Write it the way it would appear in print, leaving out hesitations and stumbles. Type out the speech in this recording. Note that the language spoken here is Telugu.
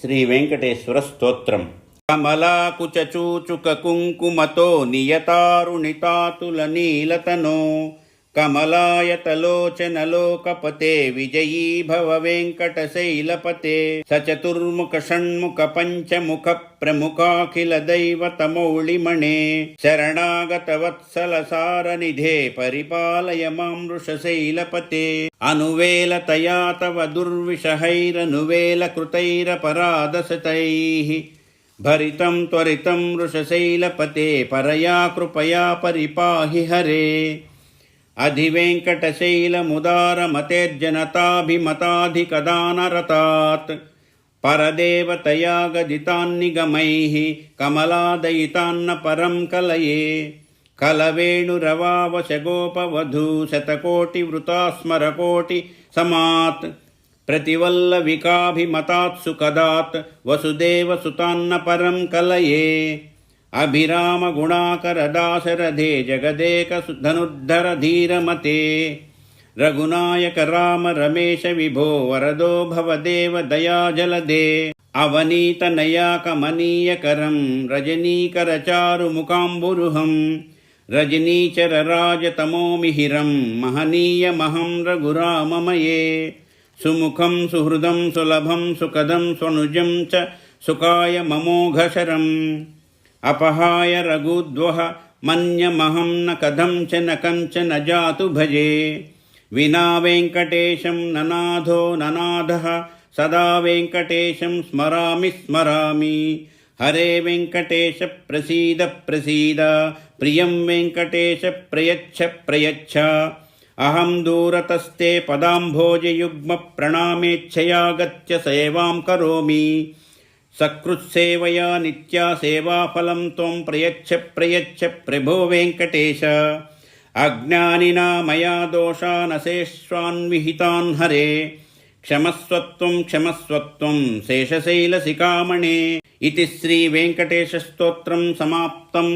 శ్రీ వెంకటేశ్వర స్తోత్రం. కమలాకుచూచుక కుంకుమతో నియతారుణితాతుల నీలతనో కమలాయతలోచనలోకపతే విజయీ భవ వెంకటశైలపతే సచతుర్ముఖ షణ్ముఖ పంచముఖ ప్రముఖాఖిల దైవతమౌళిమణే శరణాగత వత్సల సారనిధే పరిపాలయ మాం వృషశైలపతే అనువేలతయా తవ దుర్విషహైరనువేల కృతైరపరాధసతైః భరితం త్వరితం వృషశైలపతే పరయా కృపయా పరిపాహి హరే అధివేంకటశైలముదారమతేర్జనతాభిమతాధికదానరతాత్ పరదేవతయా గదితాన్నిగమైః కమలాదయితాన్న పరం కలయే కలవేణురవావశగోపవధూ శతకోటివృతాస్మరకోటి సమాత్ ప్రతివల్లవికాభిమతాత్సు కదాత్ వసుదేవసుతాన్న పరం కలయే అభిరామ గుణాకర దాశరథే జగదేక ధనుద్ధర ధీరమతే రఘునాయక రామ రమేశ విభో వరదో భవదేవ దయాజలదే అవనీత నయాకమనీయకరం రజనీకర చారు ముకాంబురుహం రజనీచర రాజతమోమిహిరం మహనీయమహం రఘురామమయే సుముఖం సుహృదం సులభం సుఖదం స్వనుజం చ సుఖాయ మమోఘశరం అపహాయ రఘుద్వహ మన్యమహం న కథం చ న కంచన జాతు భజే వినా వెంకటేశం ననాథో ననాథః సదా వెంకటేశం స్మరామి స్మరామి హరే వెంకటేశ ప్రసీద ప్రసీద ప్రియం వెంకటేశ ప్రయచ్ఛ ప్రయచ్ఛ అహం దూరతస్తే పదాంభోజయుగ్మ ప్రణామేచ్ఛయాగత్య సేవాం కరోమి సకృత్సేవయా నిత్యా సేవాఫలం త్వం ప్రయచ్ఛ ప్రయచ్ఛ ప్రభో వెంకటేశ అజ్ఞానినా మయా దోషానశేష్వాన్విహితాన్ హరే క్షమస్వత్వం క్షమస్వత్వం శేషశైలశిఖామణే ఇతి శ్రీ వెంకటేశ స్తోత్రం సమాప్తం.